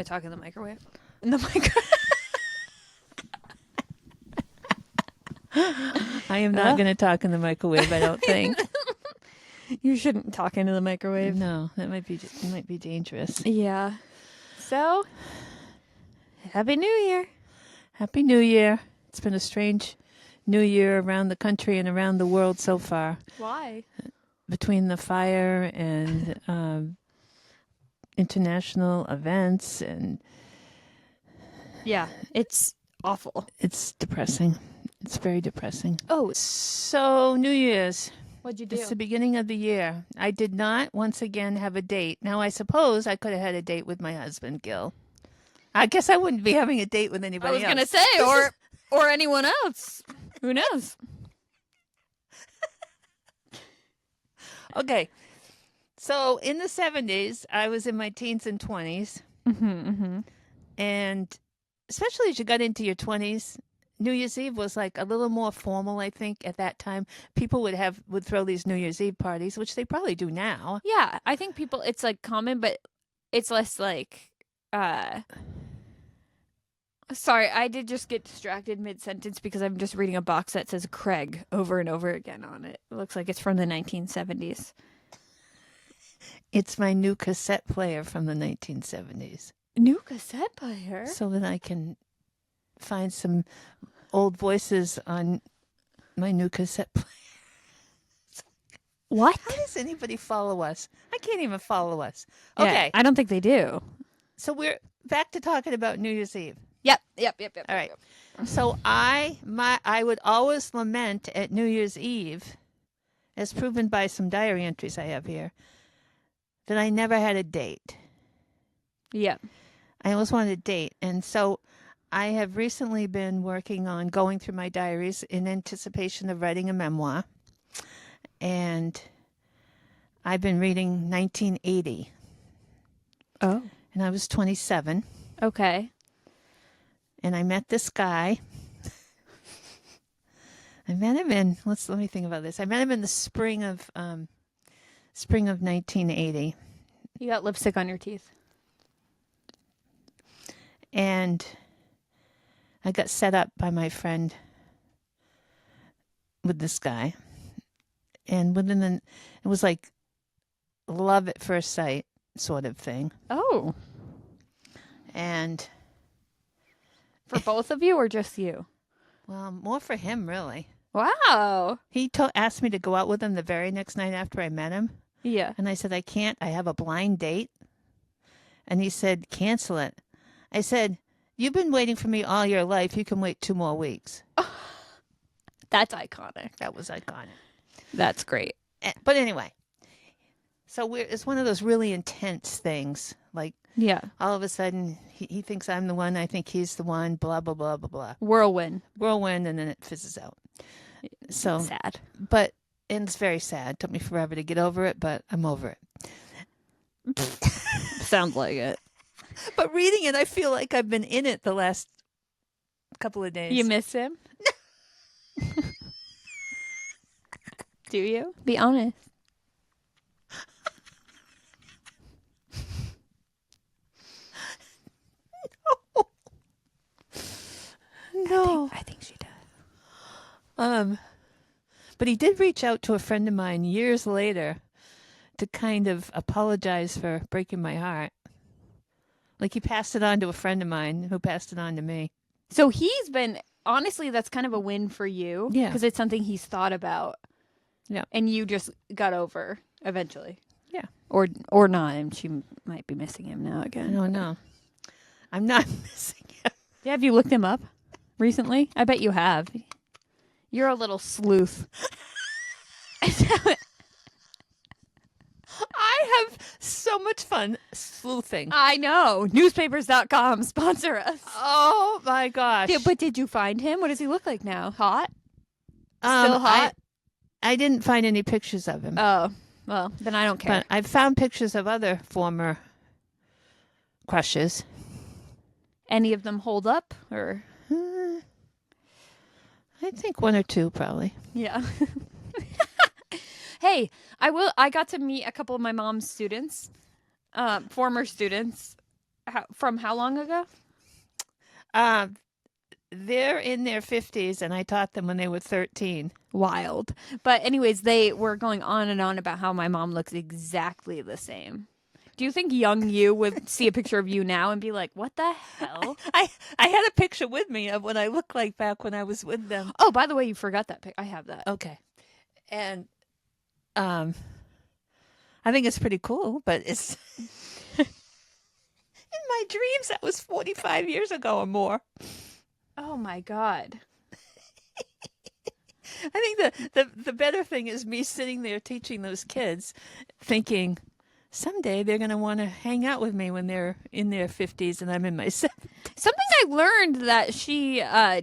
talk in the microwave. In the microwave. I am not going to talk in the microwave, I don't think. You shouldn't talk into the microwave. No, that might be dangerous. Yeah. So, Happy New Year. Happy New Year. It's been a strange New Year around the country and around the world so far. Why? Between the fire and international events, and Yeah, it's awful. it's depressing. It's very depressing. Oh, So, New Year's. what'd you do? It's the beginning of the year. I did not, once again, have a date. Now, I suppose I could have had a date with my husband, Gil. I guess I wouldn't be having a date with anybody else. I was going to say, or anyone else. Who knows? Okay. So, in the 70s, I was in my teens and 20s. And especially as you got into your 20s, New Year's Eve was like a little more formal, I think, at that time. People would throw these New Year's Eve parties, which they probably do now. Yeah, I think people, it's like common, but it's less like, sorry, I did just get distracted mid-sentence because I'm just reading a box that says Craig over and over again on it. It looks like it's from the 1970s. It's my new cassette player from the 1970s. New cassette player? So that I can find some old voices on my new cassette player. What? How does anybody follow us? I can't even follow us. Yeah, Okay. I don't think they do. So we're back to talking about New Year's Eve. Yep. All right. So I would always lament at New Year's Eve, as proven by some diary entries I have here, that I never had a date. Yep. I always wanted a date. And so I have recently been working on going through my diaries in anticipation of writing a memoir. And I've been reading 1980. Oh. And I was 27. Okay. And I met this guy. I met him in, let me think about this. I met him in the spring of 1980. You got lipstick on your teeth. And I got set up by my friend with this guy. And it was like love at first sight sort of thing. Oh. And for both of you or just you? Well, more for him, really. Wow. He asked me to go out with him the very next night after I met him. Yeah. And I said, I can't. I have a blind date. And he said, cancel it. I said, you've been waiting for me all your life. You can wait 2 more weeks. That's iconic. That was iconic. That's great. But anyway, so it's one of those really intense things. Like, yeah, all of a sudden, he thinks I'm the one. I think he's the one. Blah, blah, blah, blah, blah. Whirlwind, and then it fizzes out. So sad. And it's very sad. It took me forever to get over it, but I'm over it. Sounds like it. But reading it, I feel like I've been in it the last couple of days. You miss him? Do you? Be honest. No. I think she does. But he did reach out to a friend of mine years later to kind of apologize for breaking my heart. Like, he passed it on to a friend of mine who passed it on to me. So he's been, honestly, that's kind of a win for you. Yeah. Because it's something he's thought about. Yeah. And you just got over eventually. Yeah. Or not. And she might be missing him now again. I don't know. I'm not missing him. Yeah, have you looked him up recently? I bet you have. You're a little sleuth. I have so much fun sleuthing. I know. Newspapers.com sponsor us. Oh my gosh. But did you find him? What does he look like now? Hot? Still hot? I didn't find any pictures of him. Oh, well, then I don't care. But I've found pictures of other former crushes. Any of them hold up? Or I think 1 or 2 probably. yeah. Hey, I got to meet a couple of my mom's students, former students, from how long ago? Uh, they're in their 50s, and I taught them when they were 13. Wild. But anyways, they were going on and on about how my mom looks exactly the same. Do you think young you would see a picture of you now and be like, what the hell? I had a picture with me of what I looked like back when I was with them. Oh, by the way, you forgot that pic. I have that. Okay. And I think it's pretty cool, but it's in my dreams that was 45 years ago or more. Oh my God. I think the better thing is me sitting there teaching those kids, thinking someday they're going to want to hang out with me when they're in their 50s and I'm in my 70s. Something I learned that she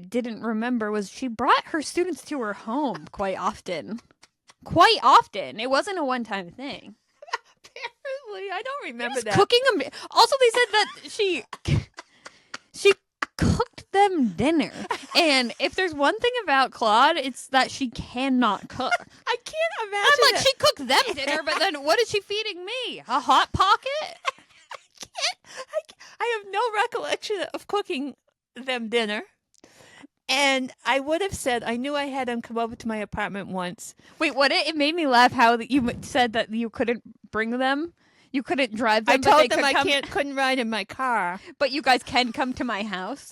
didn't remember was she brought her students to her home quite often. Quite often. It wasn't a one-time thing. Apparently, I don't remember that. Cooking them. Also, they said that she cooked them dinner. And if there's one thing about Clod, it's that she cannot cook. I can't imagine. I'm like, she cooked them dinner, but then what is she feeding me? A Hot Pocket? I have no recollection of cooking them dinner. And I would have said, I knew I had them come over to my apartment once. Wait, what? It made me laugh how you said that you couldn't bring them. You couldn't drive them. I told them I couldn't ride in my car. But you guys can come to my house.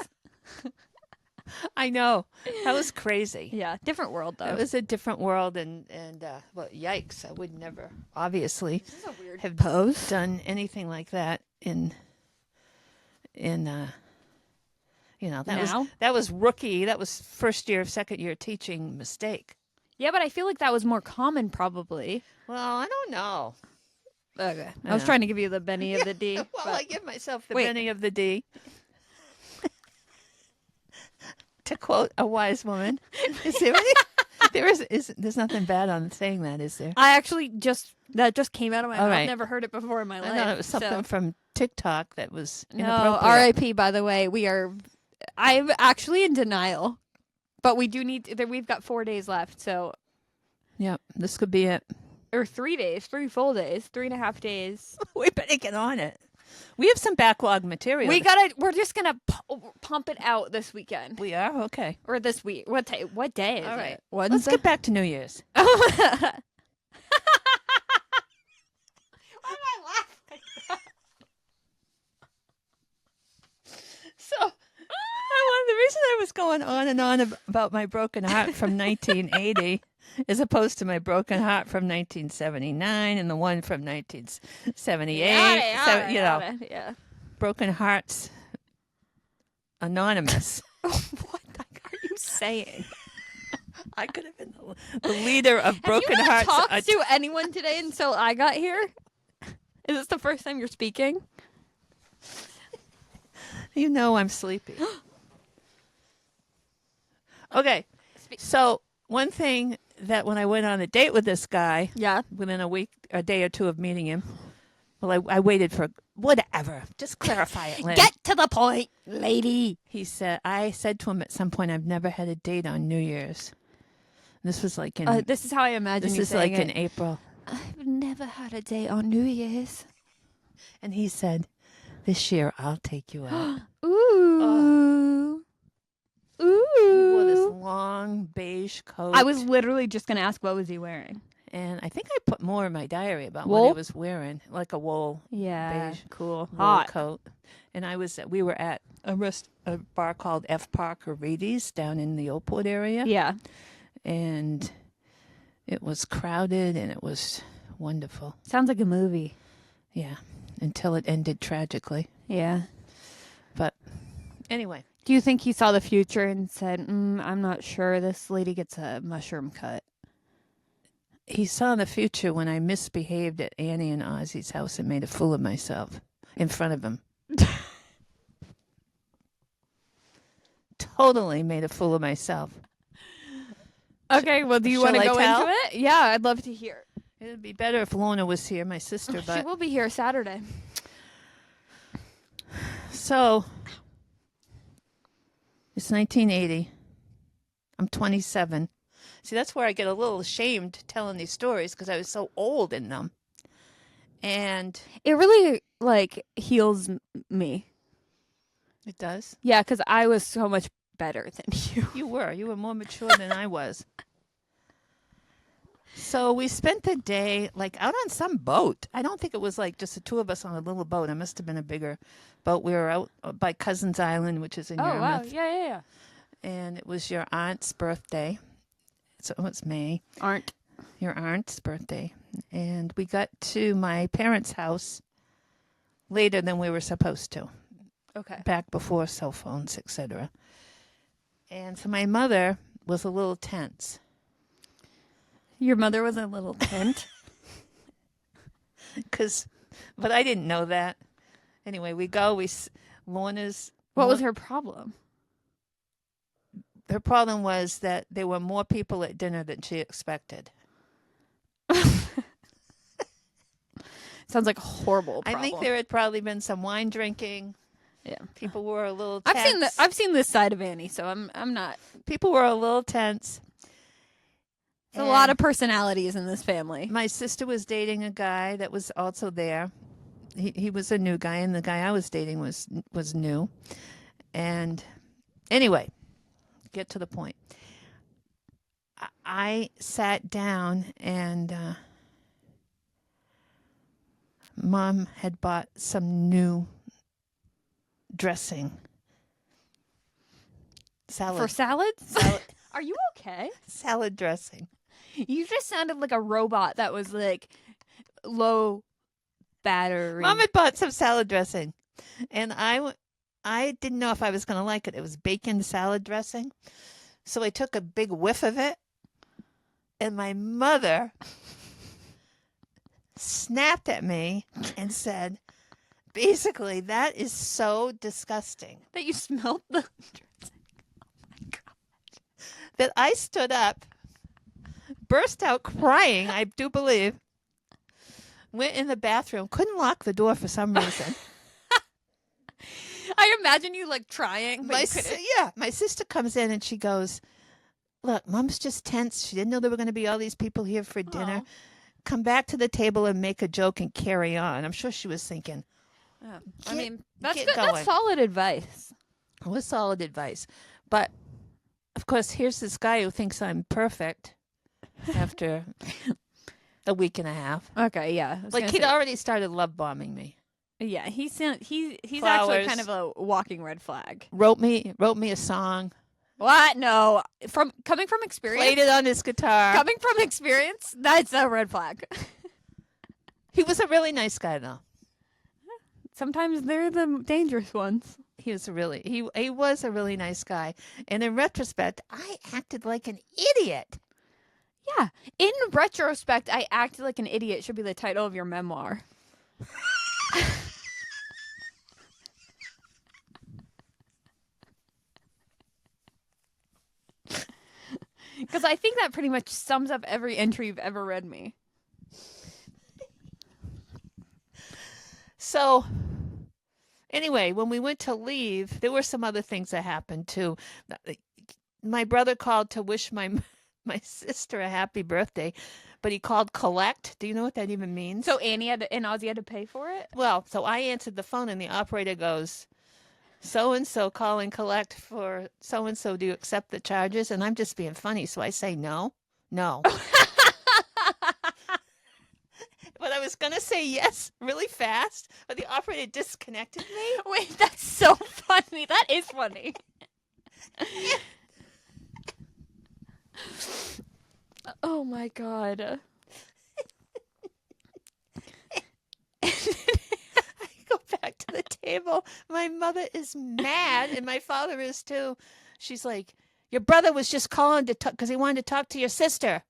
I know. That was crazy. Yeah, different world, though. It was a different world, and well, yikes. I would never, obviously, This is a weird have pose. done anything like that that was rookie. That was first year, second year teaching mistake. Yeah, but I feel like that was more common, probably. Well, I don't know. Okay. I was trying to give you the Benny of the D. Well, but... I give myself the Benny of the D. To quote a wise woman, is there any, there's nothing bad on saying that, is there? I actually that just came out of my mouth. Right. I've never heard it before in my life. I thought it was something from TikTok that was No, inappropriate. R.I.P. By the way, I'm actually in denial, but we do we've got 4 days left, so. Yep, this could be it. Or 3 days, 3 full days, 3.5 days. We better get on it. We have some backlog material. We're just gonna pump it out this weekend. We are? Okay. Or this week. What day is All it? right. Wednesday? Let's get back to New Year's. Why am I laughing? So, the reason I was going on and on about my broken heart from 1980 as opposed to my broken heart from 1979 and the one from 1978. Yeah. Broken Hearts Anonymous. What are you saying? I could have been the leader of Broken Have you not Hearts. talked to anyone today until I got here? Is this the first time you're speaking? You know I'm sleepy. Okay. So one thing that when I went on a date with this guy, Yeah. within a day or two of meeting him, well, I waited for whatever. Just clarify it, Lynn. Get to the point, lady. I said to him at some point, I've never had a date on New Year's. This was like This is how I imagine this you is saying like it. in April. I've never had a date on New Year's. And he said, this year I'll take you out. Ooh. Ooh. He wore this long beige coat. I was literally just going to ask, what was he wearing? And I think I put more in my diary about Wool? what he was wearing, like a wool Yeah. beige Cool. wool Hot. coat. And we were at a bar called F. Parker Reedy's down in the Oldport area. Yeah. And it was crowded and it was wonderful. Sounds like a movie. Yeah. Until it ended tragically. Yeah. But anyway. Do you think he saw the future and said, I'm not sure this lady gets a mushroom cut? He saw the future when I misbehaved at Annie and Ozzy's house and made a fool of myself in front of him. Totally made a fool of myself. Okay, well, do you want to Shall I go tell? into it? Yeah, I'd love to hear. It would be better if Lorna was here, my sister. She But will be here Saturday. so it's 1980. I'm 27. See, that's where I get a little ashamed telling these stories because I was so old in them. And It really like heals me. it does. Yeah, because I was so much better than you. You were more mature than I was. So we spent the day like out on some boat. I don't think it was like just the two of us on a little boat. It must have been a bigger boat. We were out by Cousin's Island, which is in Oh wow, Yarmouth, yeah. and it was your aunt's birthday. So it was May. Aren't Your aunt's birthday, and we got to my parents' house later than we were supposed to, okay. back before cell phones, etc. And so my mother was a little tense Your mother was a little tent. but I didn't know that. Anyway, we go. Lorna's. What was her problem? Her problem was that there were more people at dinner than she expected. Sounds like a horrible problem. I think there had probably been some wine drinking. Yeah. People were a little tense. I've seen this side of Annie, so I'm not. People were a little tense. There's a lot of personalities in this family. My sister was dating a guy that was also there. He was a new guy, and the guy I was dating was new. And anyway, get to the point. I sat down, and Mom had bought some new dressing. For salads? Salad. Are you okay? Salad dressing. You just sounded like a robot that was like low battery. Mom had bought some salad dressing, and I didn't know if I was going to like it. It was bacon salad dressing. So I took a big whiff of it, and my mother snapped at me and said, basically, that is so disgusting. That you smelled the dressing. Oh my god. That I stood up, burst out crying, I do believe, went in the bathroom, couldn't lock the door for some reason. I imagine you like trying, but my sister comes in and she goes, look, Mom's just tense. She didn't know there were going to be all these people here for dinner. Aww. Come back to the table and make a joke and carry on. I'm sure she was thinking. Yeah. I mean, that's get good. going. That's solid advice. It was solid advice. But, of course, here's this guy who thinks I'm perfect after a week and a half. Okay, yeah. Like, he'd already started love bombing me. Yeah, he's actually Flowers. kind of a walking red flag. Wrote me a song. What? No. Coming from experience? Played it on his guitar. Coming from experience? That's a red flag. He was a really nice guy, though. Sometimes they're the dangerous ones. He was a really nice guy. And in retrospect, I acted like an idiot. Yeah. In retrospect, I acted like an idiot should be the title of your memoir. Because I think that pretty much sums up every entry you've ever read me. So, anyway, when we went to leave, there were some other things that happened too. My brother called to wish my sister a happy birthday, but he called collect. Do you know what that even means? So Annie and Ozzy had to pay for it? Well, so I answered the phone and the operator goes, so-and-so calling collect for so-and-so. Do you accept the charges? And I'm just being funny, so I say no. But I was going to say yes really fast, but the operator disconnected me. Wait, that's so funny. That is funny. Oh my god. I go back to the table. My mother is mad, and my father is too. She's like, your brother was just calling to talk because he wanted to talk to your sister.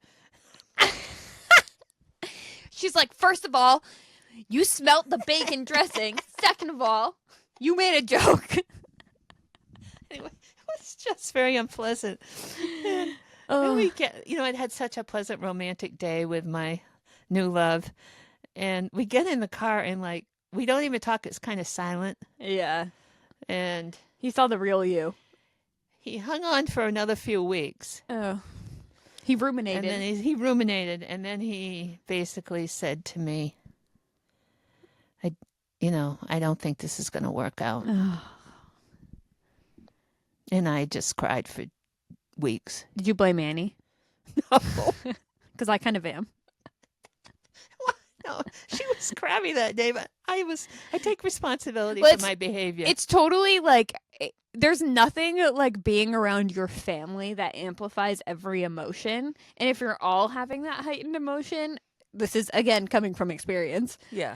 She's like, first of all, you smelt the bacon dressing. Second of all, you made a joke. Anyway, it was just very unpleasant. Oh. I'd had such a pleasant romantic day with my new love. And we get in the car and like, we don't even talk. It's kind of silent. Yeah. And He saw the real you. he hung on for another few weeks. Oh. He ruminated. And then he ruminated. And then he basically said to me, I don't think this is going to work out. And I just cried for weeks. Did you blame Annie? No, Because I kind of am. no, she was crabby that day, but I take responsibility Well, for my behavior. It's totally like there's nothing like being around your family that amplifies every emotion. And if you're all having that heightened emotion, this is again coming from experience. Yeah.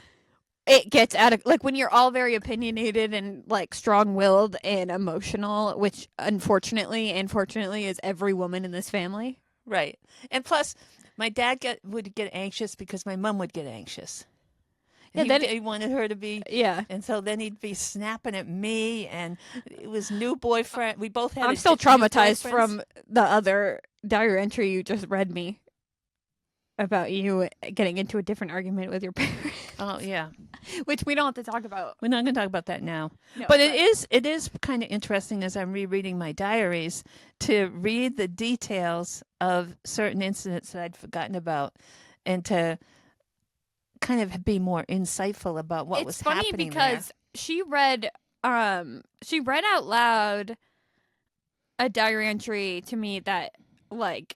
It gets out of like when you're all very opinionated and like strong-willed and emotional, which unfortunately and fortunately is every woman in this family. Right. And plus, my dad would get anxious because my mom would get anxious. Yeah, He wanted her to be. Yeah. And so then he'd be snapping at me, and it was new boyfriend. We both had. I'm still traumatized from the other diary entry you just read me about you getting into a different argument with your parents. Oh yeah, which we don't have to talk about. We're not going to talk about that now. No, but it is kind of interesting as I'm rereading my diaries to read the details of certain incidents that I'd forgotten about, and to kind of be more insightful about what was happening. It's funny because she read out loud a diary entry to me that like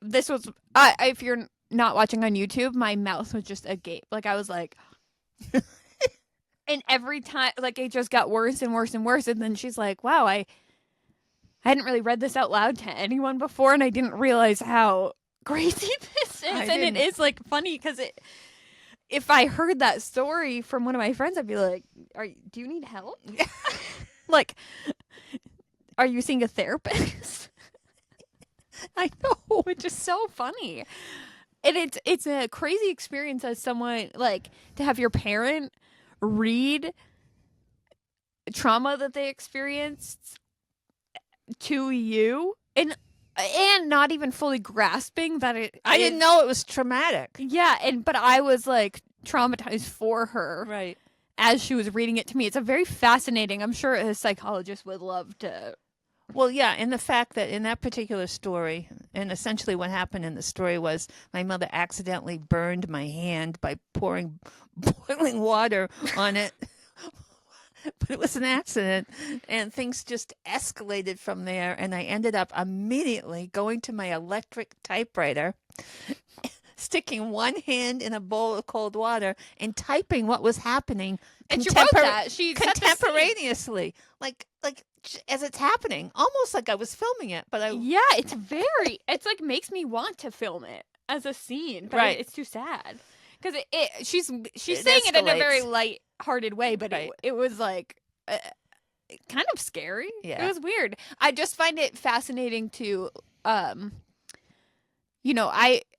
this was if you're not watching on YouTube, my mouth was just agape. Like I was like and every time like it just got worse and worse and worse, and then she's like, wow, I hadn't really read this out loud to anyone before, and I didn't realize how crazy this is. And it is like funny because if I heard that story from one of my friends, I'd be like, do you need help? Like, are you seeing a therapist? I know, which is so funny. And it's a crazy experience as someone, like, to have your parent read trauma that they experienced to you and not even fully grasping that I didn't know it was traumatic. Yeah, but I was like traumatized for her. Right. As she was reading it to me. It's a very fascinating. I'm sure a psychologist would love to. Well, yeah, and the fact that in that particular story, and essentially what happened in the story was my mother accidentally burned my hand by pouring boiling water on it. But it was an accident, and things just escalated from there, and I ended up immediately going to my electric typewriter, sticking one hand in a bowl of cold water, and typing what was happening. And she wrote that. She contemporaneously, like as it's happening, almost like I was filming it. But it's like makes me want to film it as a scene, but right. It's too sad because she's saying it in a very light-hearted way, but it was like kind of scary. Yeah, it was weird. I just find it fascinating to a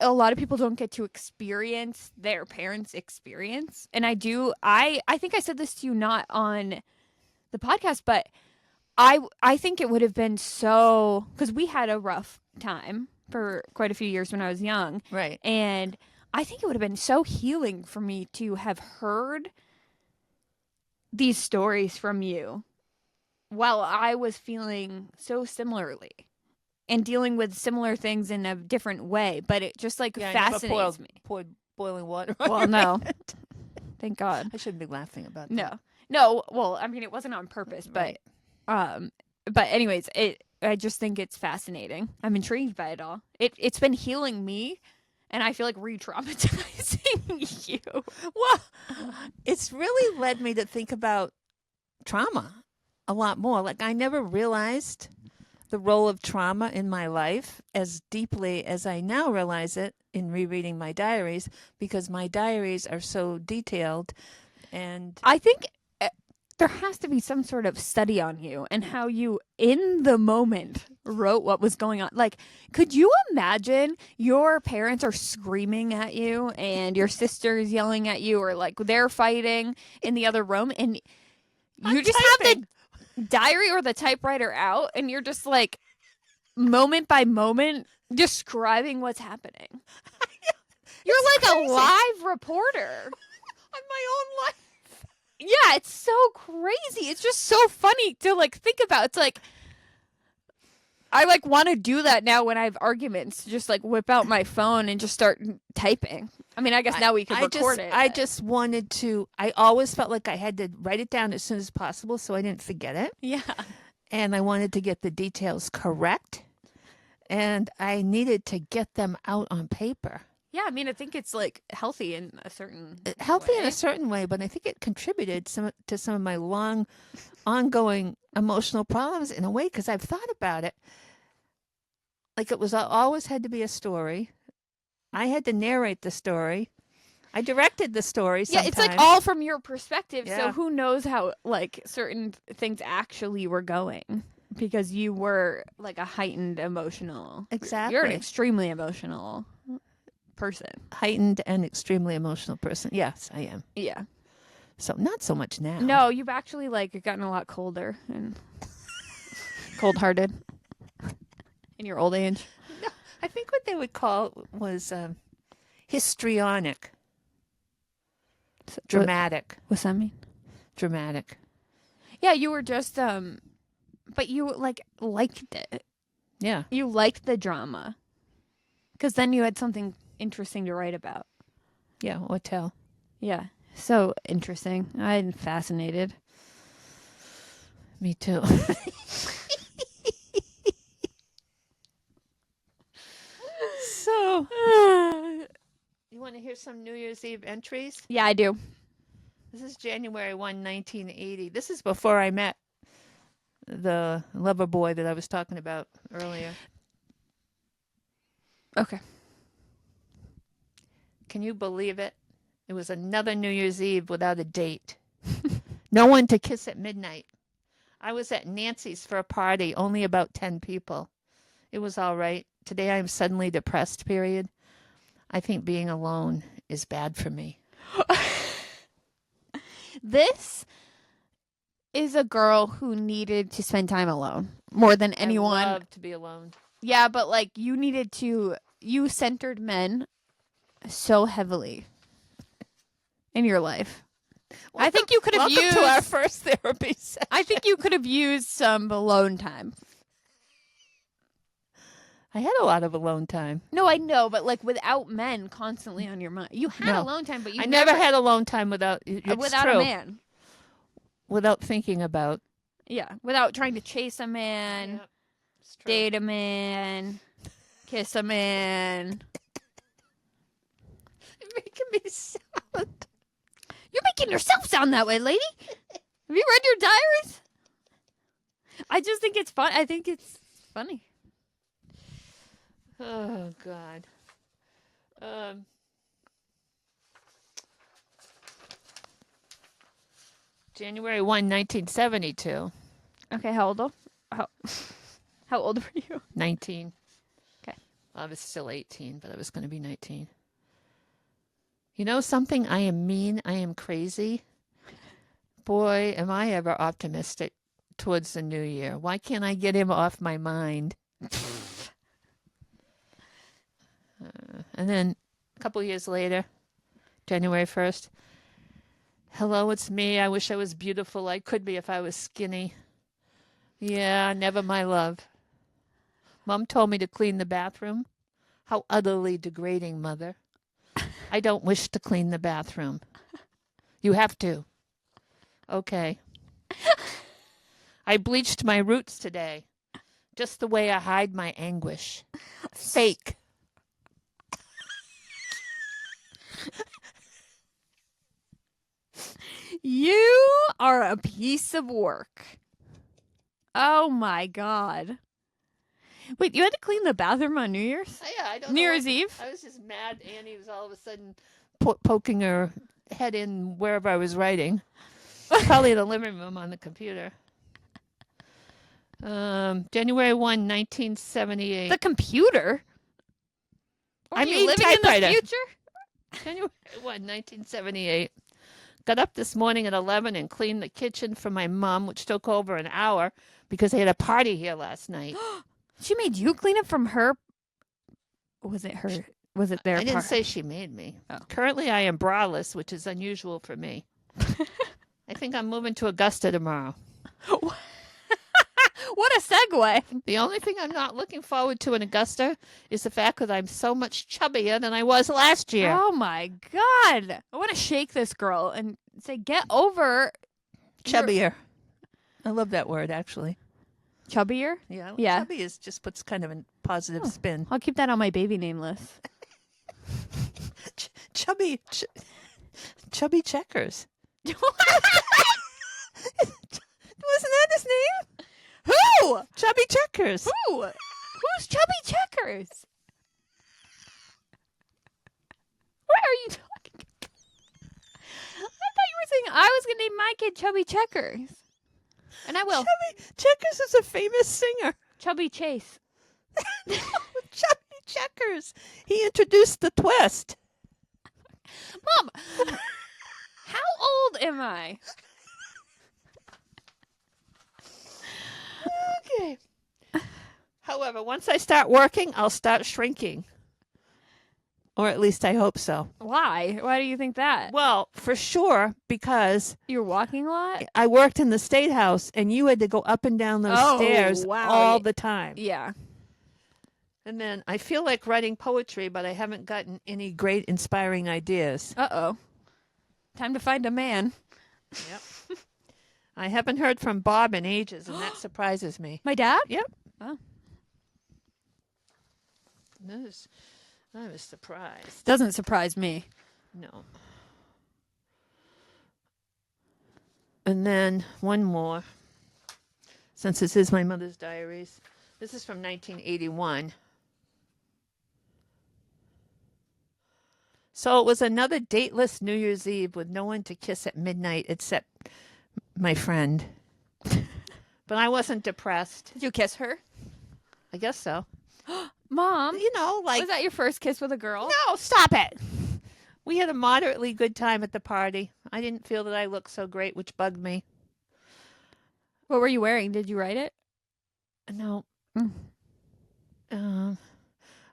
lot of people don't get to experience their parents' experience. And I do. I think I said this to you not on the podcast, but I think it would have been so, because we had a rough time for quite a few years when I was young. Right. And I think it would have been so healing for me to have heard these stories from you while I was feeling so similarly. And dealing with similar things in a different way, but it just fascinates me. Poured boiling water. Well, no, thank God. I shouldn't be laughing about that. No. Well, I mean, it wasn't on purpose, but anyways, I just think it's fascinating. I'm intrigued by it all. It's been healing me, and I feel like re-traumatizing you. Well, it's really led me to think about trauma a lot more. Like I never realized the role of trauma in my life as deeply as I now realize it in rereading my diaries, because my diaries are so detailed. And I think there has to be some sort of study on you and how you, in the moment, wrote what was going on. Like, could you imagine your parents are screaming at you and your sister's yelling at you, or like they're fighting in the other room, and you just have the diary or the typewriter out, and you're just like moment by moment describing what's happening. You're like crazy. A live reporter on my own life. Yeah, it's so crazy. It's just so funny to like think about. It's like I like want to do that now when I have arguments. Just like whip out my phone and just start typing. I mean, I guess now we can record it. I just wanted to. I always felt like I had to write it down as soon as possible so I didn't forget it. Yeah. And I wanted to get the details correct. And I needed to get them out on paper. Yeah, I mean, I think it's like healthy in a certain Healthy way. in a certain way, but I think it contributed to some of my long, ongoing emotional problems in a way because I've thought about it. Like it was always had to be a story. I had to narrate the story. I directed the story sometimes. Yeah, it's like all from your perspective. Yeah. So who knows how like certain things actually were going because you were like a heightened emotional. Exactly. You're an extremely emotional person. Heightened and extremely emotional person. Yes, I am. Yeah. So not so much now. No, you've actually like gotten a lot colder and cold-hearted in your old age. No, I think what they would call was histrionic. Dramatic. What's that mean? Dramatic. Yeah, you were just but you like liked it. Yeah. You liked the drama. Cuz then you had something interesting to write about. Yeah, or tell. Yeah. So interesting. I'm fascinated. Me too. So, you want to hear some New Year's Eve entries? Yeah, I do. This is January 1, 1980. This is before I met the lover boy that I was talking about earlier. Okay. Can you believe it? It was another New Year's Eve without a date. No one to kiss at midnight. I was at Nancy's for a party, only about 10 people. It was all right. Today I am suddenly depressed, period. I think being alone is bad for me. This is a girl who needed to spend time alone more than anyone. I love to be alone. Yeah, but like you centered men so heavily in your life. I think you could have used to our first therapy session. I think you could have used some alone time. I had a lot of alone time. No, I know, but like without men constantly on your mind. You had No. alone time, but you I never had alone time without without true. a man. Without thinking about. Yeah, without trying to chase a man, Yep, it's true. date a man, kiss a man. You're making me sound. You're making yourself sound that way, lady. Have you read your diaries? I just think it's fun. I think it's funny. Oh, God. January 1, 1972. Okay, how old? How old were you? 19. Okay. Well, I was still 18, but I was going to be 19. You know something? I am mean. I am crazy. Boy, am I ever optimistic towards the new year. Why can't I get him off my mind? And then a couple years later, January 1st, hello, it's me. I wish I was beautiful. I could be if I was skinny. Yeah, never my love. Mom told me to clean the bathroom. How utterly degrading, Mother. I don't wish to clean the bathroom. You have to. Okay. I bleached my roots today. Just the way I hide my anguish. Fake. You are a piece of work. Oh my God. Wait, you had to clean the bathroom on New Year's? Yeah, I don't New know. Year's Eve? I was just mad. Annie was all of a sudden poking her head in wherever I was writing. Probably in the living room on the computer. January 1, 1978. The computer? I you mean living typewriter. in the future? January 1, 1978. Got up this morning at 11 and cleaned the kitchen for my mom, which took over an hour because they had a party here last night. She made you clean up from her? Was it her? Was it their I didn't part? say she made me. Oh. Currently, I am braless, which is unusual for me. I think I'm moving to Augusta tomorrow. Wait, What a segue. The only thing I'm not looking forward to in Augusta is the fact that I'm so much chubbier than I was last year. Oh my God. I want to shake this girl and say, get over Chubbier. I love that word, actually. chubbier. Yeah. Yeah. Chubby just puts kind of a positive spin. I'll keep that on my baby name list. Chubby Checkers. Wasn't that his name? Who? Chubby Checkers. Who? Who's Chubby Checkers? What are you talking about? I thought you were saying I was going to name my kid Chubby Checkers. And I will. Chubby Checkers is a famous singer. Chubby Chase. Chubby Checkers. He introduced the twist. Mom, how old am I? Okay. However, once I start working, I'll start shrinking. Or at least I hope so. Why? Why do you think that? Well, for sure, because You're walking a lot? I worked in the State House and you had to go up and down those stairs all the time. Yeah. And then I feel like writing poetry, but I haven't gotten any great inspiring ideas. Uh-oh. Time to find a man. Yep. I haven't heard from Bob in ages, and that surprises me. My dad? Yep. Oh. I was surprised. Doesn't surprise me. No. And then one more, since this is my mother's diaries. This is from 1981. So it was another dateless New Year's Eve with no one to kiss at midnight except my friend. But I wasn't depressed. Did you kiss her? I guess so. Mom, You know, like... was that your first kiss with a girl? No, stop it. We had a moderately good time at the party. I didn't feel that I looked so great, which bugged me. What were you wearing? Did you write it? No. Mm.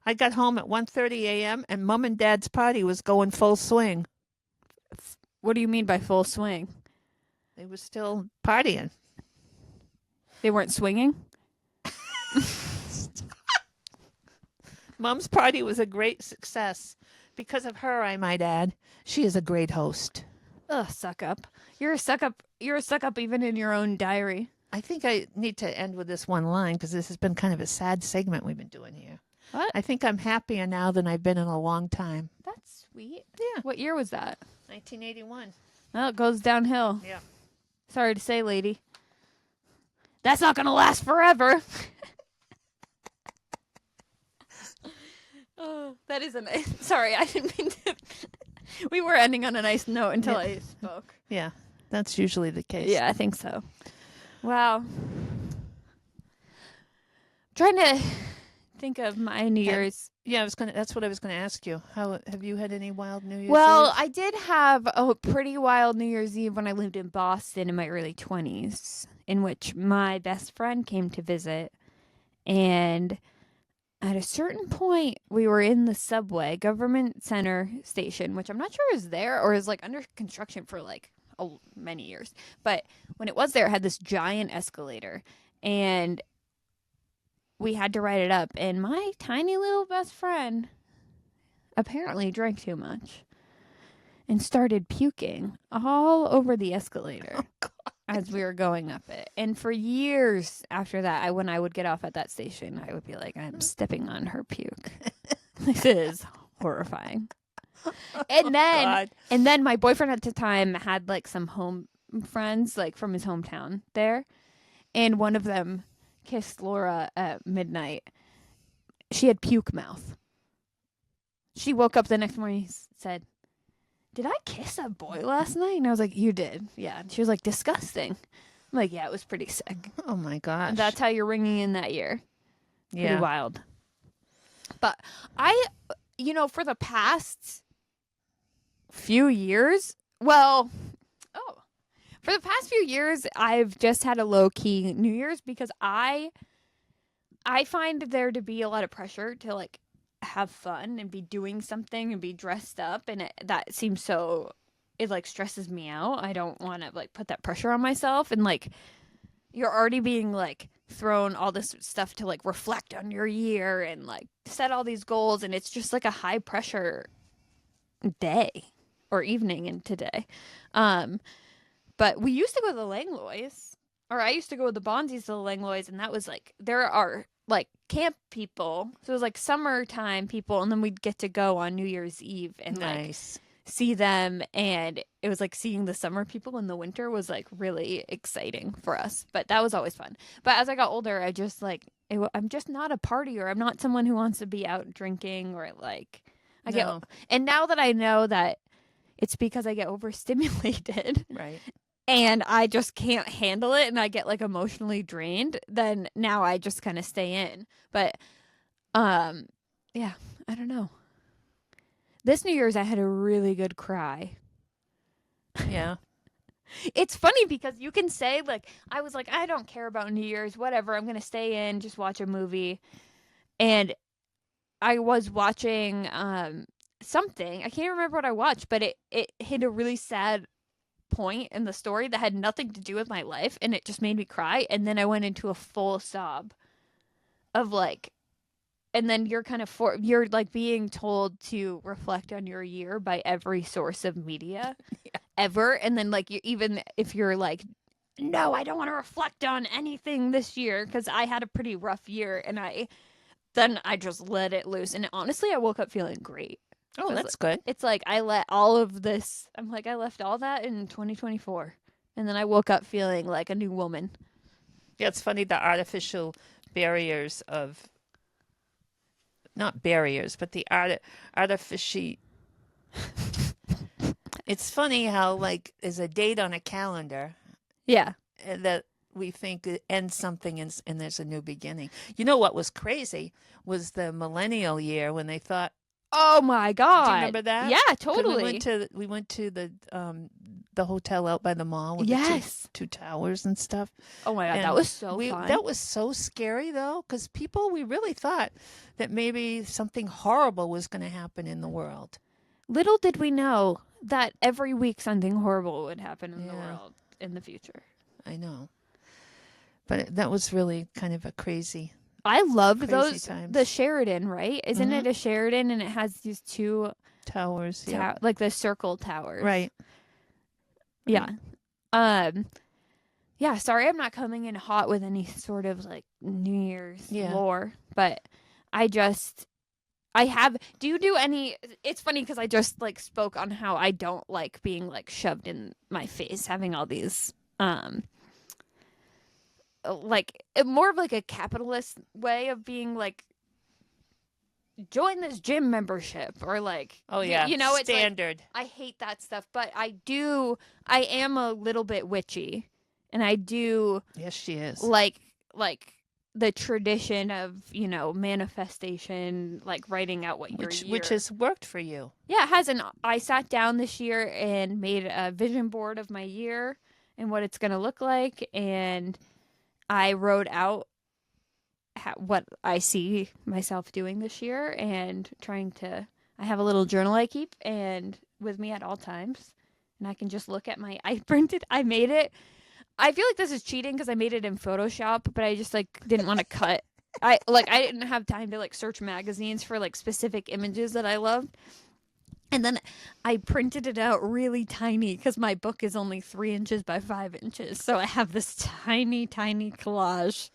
I got home at 1:30 a.m. and Mom and Dad's party was going full swing. What do you mean by full swing? They were still partying. They weren't swinging? Mom's party was a great success. Because of her, I might add. She is a great host. Ugh, suck up. You're a suck up. You're a suck up even in your own diary. I think I need to end with this one line because this has been kind of a sad segment we've been doing here. What? I think I'm happier now than I've been in a long time. That's sweet. Yeah. What year was that? 1981. Well, it goes downhill. Yeah. Sorry to say, lady. That's not going to last forever. Oh, that is a nice... Sorry, I didn't mean to... We were ending on a nice note until I spoke. Yeah, that's usually the case. Yeah, I think so. Wow. Trying to think of my New Year's. Yeah, that's what I was gonna ask you. How have you had any wild New Year's Well, Eve? I did have a pretty wild New Year's Eve when I lived in Boston in my early 20s, in which my best friend came to visit. And at a certain point, we were in the subway, Government Center station, which I'm not sure is there or is like under construction for like many years. But when it was there, it had this giant escalator. And we had to ride it up. And my tiny little best friend apparently drank too much and started puking all over the escalator as we were going up it. And for years after that, when I would get off at that station, I would be like, I'm stepping on her puke. This is horrifying. And then my boyfriend at the time had like some home friends like from his hometown there. And one of them kissed Laura at midnight. She had puke mouth. She woke up the next morning and said, "Did I kiss a boy last night?" And I was like, "You did." Yeah. And she was like, "Disgusting." I'm like, "Yeah, it was pretty sick." Oh my gosh. And that's how you're ringing in that year. Pretty yeah. wild. But for the past few years, for the past few years, I've just had a low-key New Year's because I find there to be a lot of pressure to, like, have fun and be doing something and be dressed up, and that seems so... It, like, stresses me out. I don't want to, like, put that pressure on myself, and, like, you're already being, like, thrown all this stuff to like reflect on your year and like set all these goals, and it's just like a high pressure day or evening in today. Um, but we used to go to the Langlois, or I used to go with the Bonzies to the Langlois, and that was like there are like camp people, so it was like summertime people, and then we'd get to go on New Year's Eve and like Nice. see them, and it was like seeing the summer people in the winter was like really exciting for us, but that was always fun. But as I got older, I just like I'm just not a partier. I'm not someone who wants to be out drinking or like I get. No. And now that I know that it's because I get overstimulated Right. and I just can't handle it and I get like emotionally drained, then now I just kind of stay in. But yeah, I don't know. This New Year's I had a really good cry. Yeah. It's funny because you can say like I was like I don't care about New Year's, whatever. I'm going to stay in, just watch a movie. And I was watching something. I can't remember what I watched, but it hit a really sad point in the story that had nothing to do with my life, and it just made me cry, and then I went into a full sob of like, and then you're kind of you're like being told to reflect on your year by every source of media ever, and then like you, even if you're like, no, I don't want to reflect on anything this year because I had a pretty rough year, and I just let it loose, and honestly I woke up feeling great. Oh, that's good. It's like I let all of this, I'm like, I left all that in 2024. And then I woke up feeling like a new woman. Yeah, it's funny the artificial barriers of not barriers, but the artificial. It's funny how like is a date on a calendar Yeah. that we think it ends something and there's a new beginning. You know what was crazy was the millennial year when they thought. Oh my God. Do you remember that? Yeah, 'Cause totally. we went to the hotel out by the mall with Yes. the two towers and stuff. Oh my God, And that was so fun. that was so scary though, because we really thought that maybe something horrible was going to happen in the world. Little did we know that every week something horrible would happen in the Yeah. world in the future. I know. But that was really kind of a crazy I loved Crazy those. times. The Sheridan, right? Isn't Mhm. it a Sheridan and it has these two towers. Yeah. like the circle towers? Right. Yeah. Um yeah, sorry I'm not coming in hot with any sort of like New Year's Yeah. lore, but I have do you do any it's funny cuz I just like spoke on how I don't like being like shoved in my face having all these like more of like a capitalist way of being like join this gym membership or like Oh yeah. you know it's standard. like, I hate that stuff, but I am a little bit witchy, and I do Yes, she is. like the tradition of manifestation, like writing out what your year, Which has worked for you. yeah, it hasn't. I sat down this year and made a vision board of my year and what it's gonna look like, and I wrote out what I see myself doing this year and trying to. I have a little journal I keep and with me at all times, and I can just look at I made it. I feel like this is cheating because I made it in Photoshop, but I just like didn't want to cut. I didn't have time to like search magazines for like specific images that I loved. And then I printed it out really tiny because my book is only 3 inches by 5 inches. So I have this tiny, tiny collage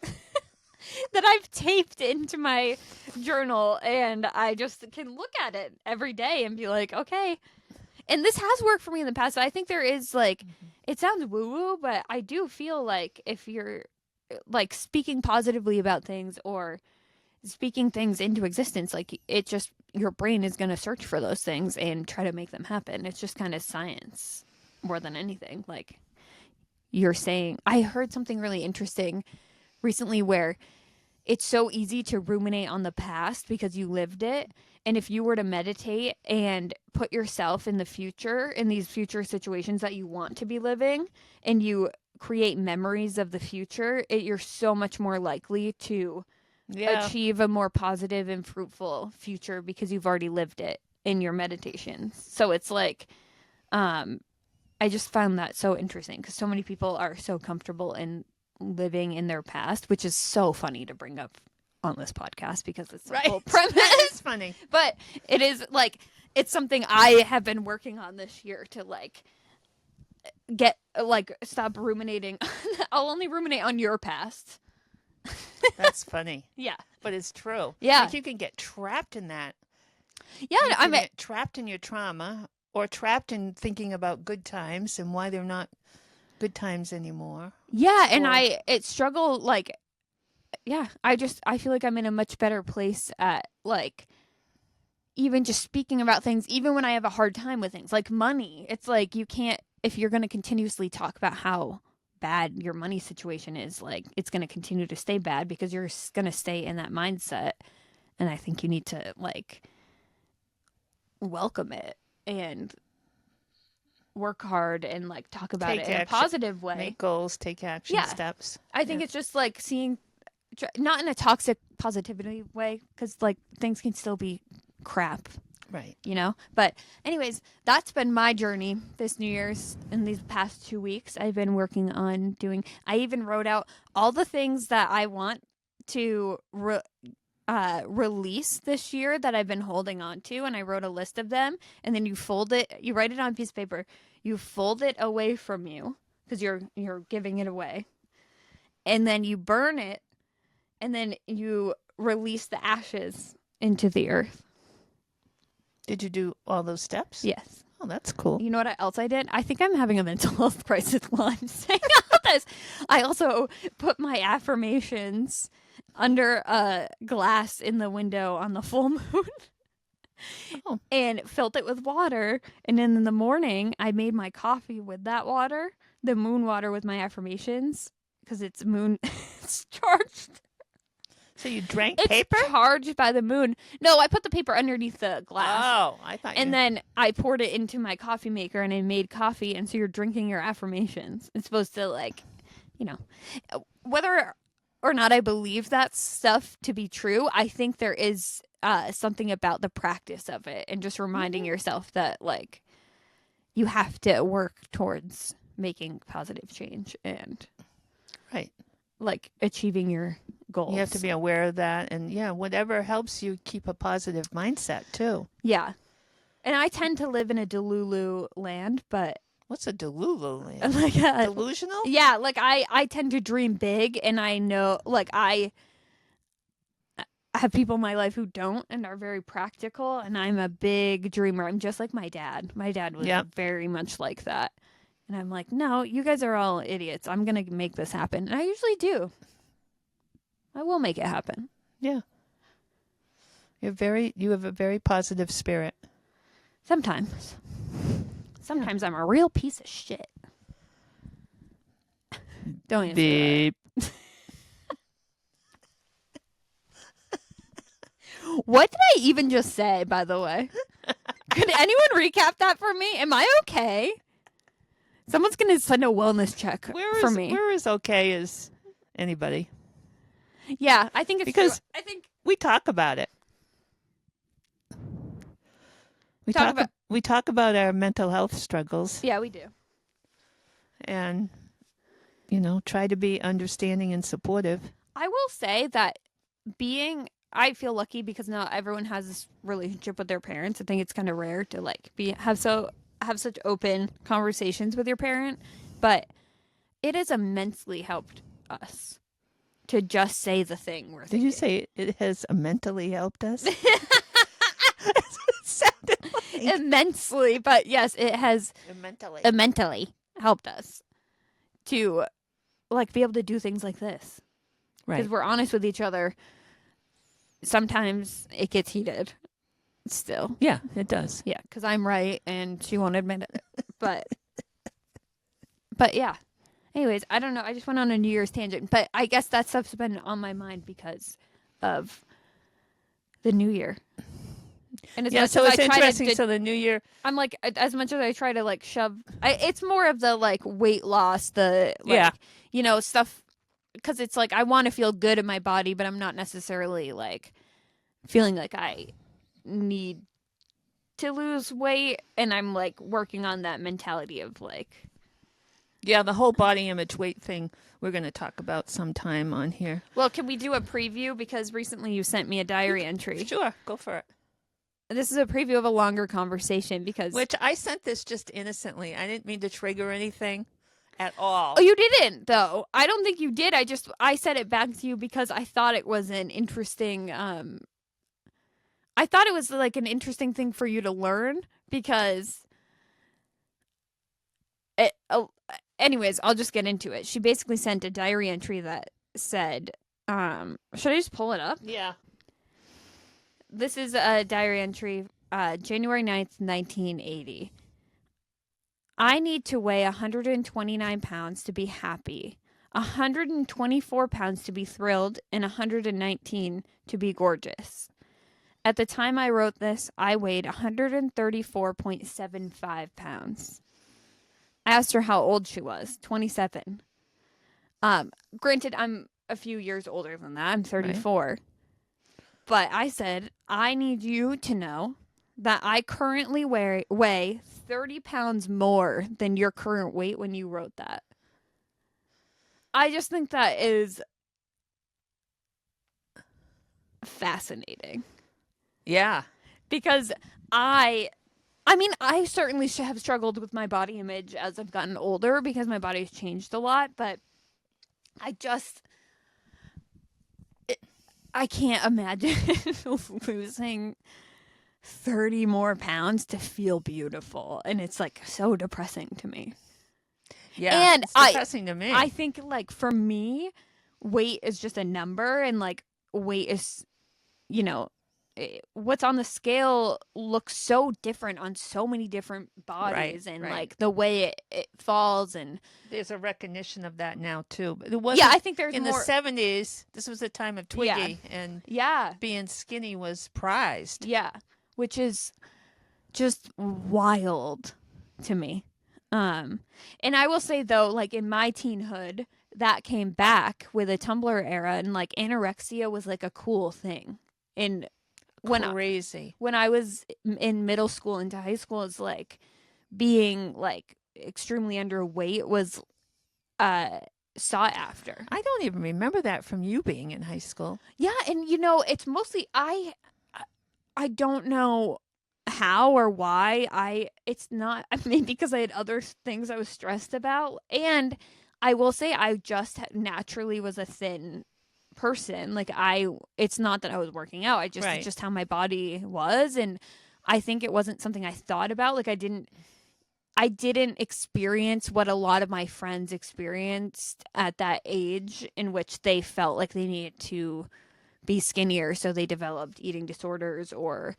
that I've taped into my journal. And I just can look at it every day and be like, okay. And this has worked for me in the past. So I think there is like, it sounds woo woo, but I do feel like if you're like speaking positively about things or speaking things into existence, like it just your brain is going to search for those things and try to make them happen. It's just kind of science more than anything. Like you're saying, I heard something really interesting recently where it's so easy to ruminate on the past because you lived it. And if you were to meditate and put yourself in the future, in these future situations that you want to be living, and you create memories of the future, you're so much more likely to achieve a more positive and fruitful future because you've already lived it in your meditations. So it's like, I just found that so interesting because so many people are so comfortable in living in their past, which is so funny to bring up on this podcast because it's the Right. whole premise. It's funny. But it is like, it's something I have been working on this year to like get like stop ruminating. I'll only ruminate on your past. That's funny. Yeah. But it's true. Yeah. Like you can get trapped in that. Yeah, You I can mean, get trapped in your trauma or trapped in thinking about good times and why they're not good times anymore. yeah, and Or- it struggle like, yeah, I feel like I'm in a much better place at like even just speaking about things, even when I have a hard time with things like money. It's like you can't, if you're going to continuously talk about how bad your money situation is, like it's going to continue to stay bad because you're going to stay in that mindset. And I think you need to like welcome it and work hard and like talk about Take it in a action. positive way. Make goals, take action Yeah. steps. I think it's just like seeing, not in a toxic positivity way, because like things can still be crap, Right. you know? But anyways, that's been my journey this New Year's. In these past 2 weeks, I've been working on doing, I even wrote out all the things that I want to release this year that I've been holding on to, and I wrote a list of them, and then you fold it, you write it on a piece of paper, you fold it away from you because you're giving it away, and then you burn it, and then you release the ashes into the earth. Did you do all those steps? Yes. Oh, that's cool. You know what else I did? I think I'm having a mental health crisis while I'm saying all this. I also put my affirmations under a glass in the window on the full moon. Oh. And filled it with water. And then in the morning, I made my coffee with that water, the moon water with my affirmations, because it's moon, it's charged. So you drank It's paper? charged by the moon. No, I put the paper underneath the glass. Oh, I thought And you... then I poured it into my coffee maker and I made coffee. And so you're drinking your affirmations. It's supposed to, like, you know, whether or not I believe that stuff to be true, I think there is something about the practice of it and just reminding yourself that, like, you have to work towards making positive change and, Right. like, achieving your goals. You have to be aware of that. And yeah, whatever helps you keep a positive mindset too. Yeah. And I tend to live in a Delulu land, but What's a Delulu land? like Delusional? yeah, like I tend to dream big, and I know, like, I have people in my life who don't and are very practical, and I'm a big dreamer. I'm just like my dad. My dad was Yep. very much like that. And I'm like, no, you guys are all idiots. I'm going to make this happen. And I usually do. I will make it happen. Yeah. You have a very positive spirit. Sometimes. Sometimes I'm a real piece of shit. Don't answer Beep. that. What did I even just say, by the way? Could anyone recap that for me? Am I okay? Someone's going to send a wellness check for me. Where is okay as anybody? Yeah, I think it's Because true. I think we talk about it. We talk about our mental health struggles yeah, we do. and try to be understanding and supportive. I will say that I feel lucky because not everyone has this relationship with their parents. I think it's kind of rare to like have such open conversations with your parent, but it has immensely helped us to just say the thing we're Did thinking. you say it has mentally helped us? That's what it sounded like. Immensely, but yes, it has mentally helped us to like be able to do things like this. Right. Because we're honest with each other. Sometimes it gets heated still. Yeah, it does. Yeah, because I'm right and she won't admit it. But yeah. Anyways, I don't know. I just went on a New Year's tangent. But I guess that stuff's been on my mind because of the New Year. And as Yeah, much so as it's I try interesting. So the New Year, I'm like, as much as I try to like shove, it's more of the like weight loss, the like, stuff. Because it's like I want to feel good in my body, but I'm not necessarily like feeling like I need to lose weight. And I'm like working on that mentality of like Yeah, the whole body image weight thing we're going to talk about sometime on here. Well, can we do a preview? Because recently you sent me a diary entry. Sure, go for it. This is a preview of a longer conversation because. Which I sent this just innocently. I didn't mean to trigger anything at all. Oh, you didn't, though. I don't think you did. I said it back to you because I thought it was an interesting. I thought it was like an interesting thing for you to learn because. Anyways, I'll just get into it. She basically sent a diary entry that said, should I just pull it up? Yeah. This is a diary entry, January 9th, 1980. I need to weigh 129 pounds to be happy, 124 pounds to be thrilled, and 119 to be gorgeous. At the time I wrote this, I weighed 134.75 pounds. I asked her how old she was, 27. Granted, I'm a few years older than that. I'm 34. Right. But I said, I need you to know that I currently weigh 30 pounds more than your current weight when you wrote that. I just think that is fascinating. Yeah. Because I certainly have struggled with my body image as I've gotten older because my body's changed a lot, but I can't imagine losing 30 more pounds to feel beautiful, and it's like so depressing to me. Yeah, and it's depressing to me. I think like for me, weight is just a number, and like weight is, what's on the scale looks so different on so many different bodies, right, and like the way it falls, and there's a recognition of that now too. But it wasn't, I think there's in more... the 70s. This was the time of Twiggy, and being skinny was prized. Yeah, which is just wild to me. And I will say though, like in my teenhood, that came back with a Tumblr era, and like anorexia was like a cool thing. And when I was in middle school into high school, it's like being like extremely underweight was sought after. I don't even remember that from you being in high school. Yeah, and it's mostly I don't know how or why. It's not, I mean, because I had other things I was stressed about, and I will say I just naturally was a thin person. Like it's not that I was working out. It's just how my body was, and I think it wasn't something I thought about. Like I didn't experience what a lot of my friends experienced at that age, in which they felt like they needed to be skinnier, so they developed eating disorders or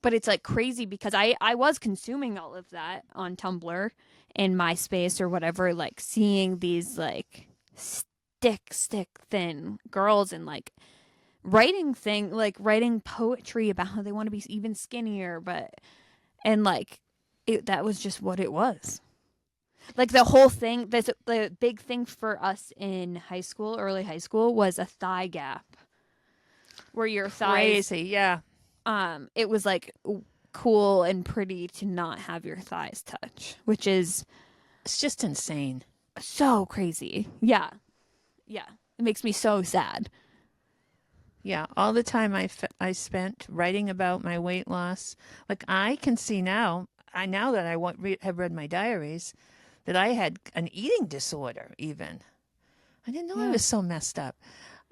but it's like crazy because I was consuming all of that on Tumblr and MySpace or whatever, like seeing these like stick thin girls and like writing poetry about how they want to be even skinnier, and like that was just what it was. Like the whole thing, the big thing for us in early high school, was a thigh gap, where your thighs, crazy, yeah. It was like cool and pretty to not have your thighs touch, which is, it's just insane, so crazy. Yeah, it makes me so sad. Yeah, all the time I spent writing about my weight loss. Like I can see now, now that I have read my diaries, that I had an eating disorder even. I didn't know I was so messed up.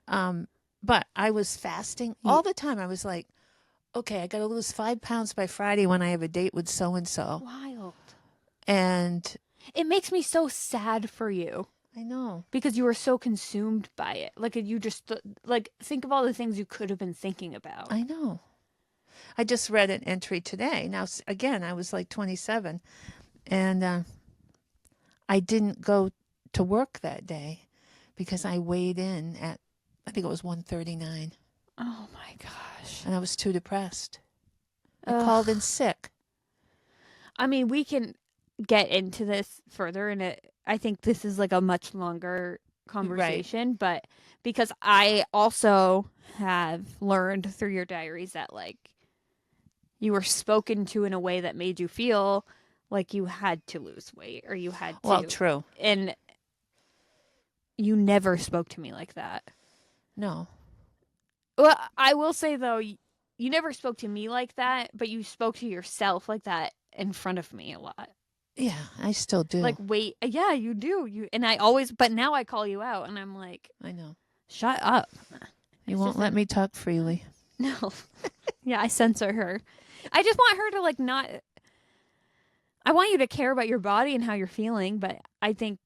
But I was fasting all the time. I was like, okay, I got to lose 5 pounds by Friday when I have a date with so-and-so. Wild. And it makes me so sad for you. I know. Because you were so consumed by it. Like you just, like, think of all the things you could have been thinking about. I know. I just read an entry today. Now, again, I was like 27. And I didn't go to work that day because I weighed in at, I think it was 139. Oh my gosh. And I was too depressed. I called in sick. I mean, we can get into this further, and I think this is like a much longer conversation, but because I also have learned through your diaries that like you were spoken to in a way that made you feel like you had to lose weight or you had to. Well, true. And you never spoke to me like that. No. Well, I will say though, you never spoke to me like that, but you spoke to yourself like that in front of me a lot. Yeah, I still do. Like, wait, yeah, you do. And but now I call you out, and I'm like, I know. shut up. You won't let me talk freely. No. Yeah, I censor her. I just want her to like not. I want you to care about your body and how you're feeling, but I think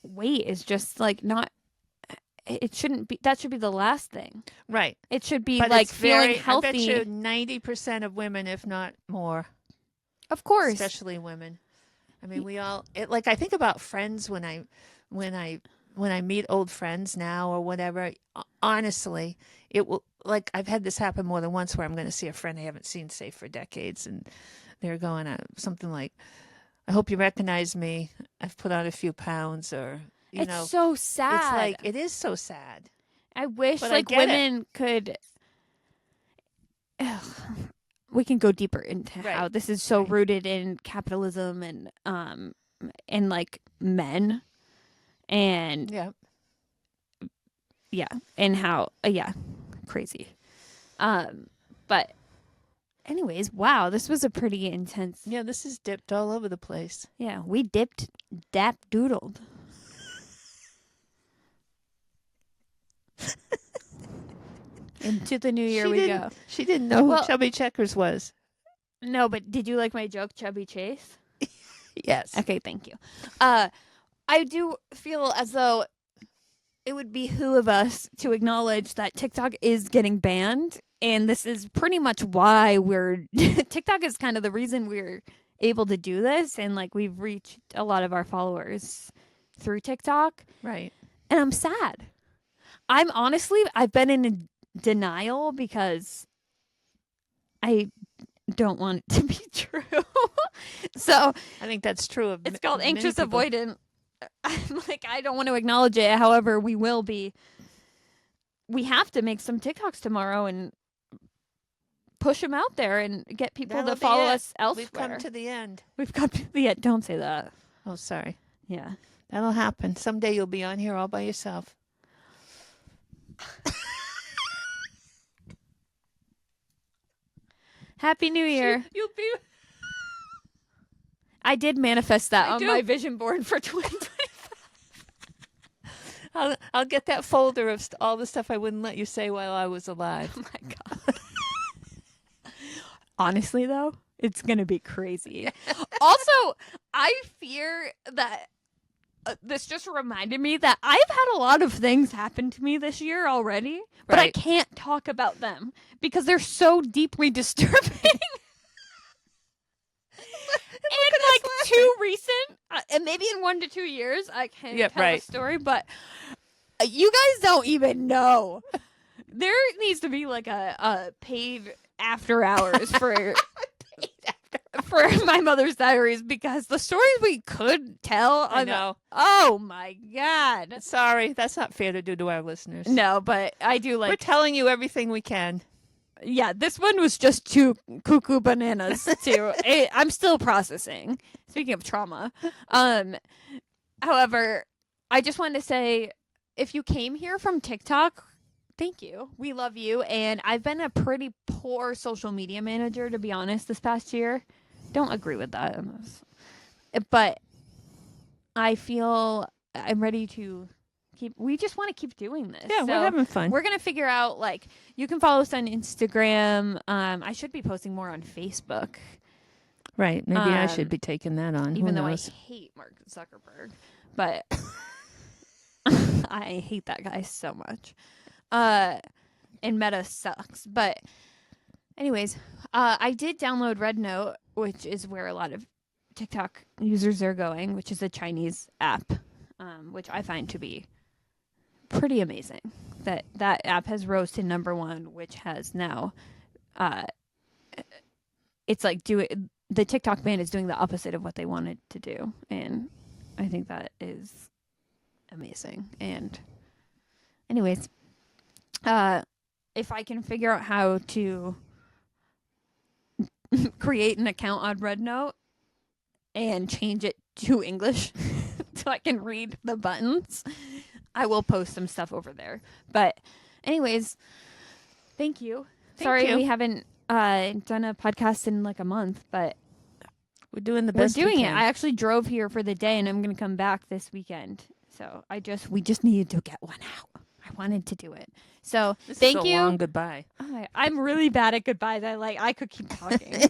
weight is just like not. It shouldn't be. That should be the last thing. Right. It should be But like it's feeling healthy. I bet you 90% of women, if not more, of course, especially women. I mean, we all. Like I think about friends when I meet old friends now or whatever. Honestly, it will. Like I've had this happen more than once where I'm going to see a friend I haven't seen, say, for decades, and they're going something like, "I hope you recognize me. I've put on a few pounds," or it's so sad. It's like it is so sad. I wish But like women could. Ugh, we can go deeper into how this is so rooted in capitalism and like men, and and how crazy. But anyways, wow, this was a pretty intense. Yeah, this is dipped all over the place. Yeah, we dipped, dap doodled. Into the new year we go. She didn't know who Chubby Checkers was. No, but did you like my joke, Chubby Chase? Yes. Okay, thank you. I do feel as though it would behoove us to acknowledge that TikTok is getting banned, and this is pretty much why TikTok is kind of the reason we're able to do this, and like we've reached a lot of our followers through TikTok. Right. And I'm sad. I've been in denial because I don't want it to be true. So I think that's true of it's called anxious avoidant. I'm like, I don't want to acknowledge it. However, we will be. We have to make some TikToks tomorrow and push them out there and get people to follow us elsewhere. We've come to the end. We've come to the end. Don't say that. Oh, sorry. Yeah. That'll happen. Someday you'll be on here all by yourself. Happy New Year. You'll be. I did manifest that on my vision board for 2025. I'll get that folder of all the stuff I wouldn't let you say while I was alive. Oh my God. Honestly, though, it's going to be crazy. Also, I fear that this just reminded me that I've had a lot of things happen to me this year already, but I can't talk about them because they're so deeply disturbing. And like too recent, and maybe in 1 to 2 years, I can tell a story, but you guys don't even know. There needs to be like a paid after hours for my mother's diaries because the stories we could tell. I know. Oh my God. Sorry, that's not fair to do to our listeners. No, but I do like. We're telling you everything we can. Yeah, this one was just too cuckoo bananas too. I'm still processing. Speaking of trauma. However, I just wanted to say, if you came here from TikTok, thank you. We love you. And I've been a pretty poor social media manager, to be honest, this past year. Don't agree with that. But I feel I'm ready to we just want to keep doing this. Yeah, we're having fun. We're going to figure out, like, you can follow us on Instagram. I should be posting more on Facebook. Right. Maybe I should be taking that on. Even though I hate Mark Zuckerberg. But I hate that guy so much. And Meta sucks. But anyways, I did download Red Note, which is where a lot of TikTok users are going, which is a Chinese app, which I find to be pretty amazing. That app has rose to #1, which has now, it's like the TikTok ban is doing the opposite of what they wanted to do, and I think that is amazing. And anyways, if I can figure out how to create an account on Red Note, and change it to English so I can read the buttons, I will post some stuff over there. But anyways, thank you. Sorry you. we haven't done a podcast in like a month, but We're doing the we're best doing we it. can. I actually drove here for the day and I'm going to come back this weekend. So we just needed to get one out. I wanted to do it. So This thank is a you. long goodbye. I'm really bad at goodbyes. I could keep talking.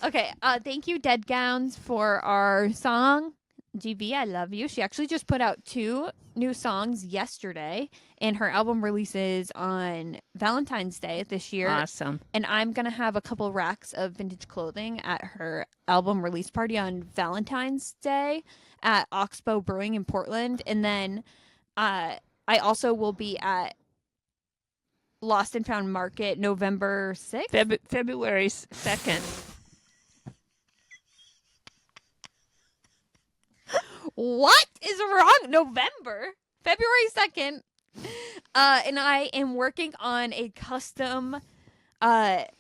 Okay. Thank you, Dead Gowns, for our song. GB, I love you. She actually just put out 2 new songs yesterday, and her album releases on Valentine's Day this year. Awesome. And I'm gonna have a couple racks of vintage clothing at her album release party on Valentine's Day at Oxbow Brewing in Portland, and then I also will be at Lost and Found Market November 6th. February 2nd. What is wrong? February 2nd. And I am working on a custom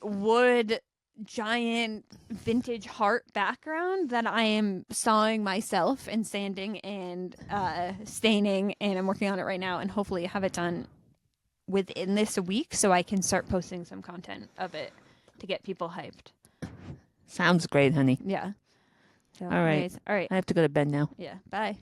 wood giant vintage heart background that I am sawing myself and sanding and staining, and I'm working on it right now and hopefully have it done within this week so I can start posting some content of it to get people hyped. Sounds great, honey. Yeah. So, All right. anyways, all right. I have to go to bed now. Yeah. Bye.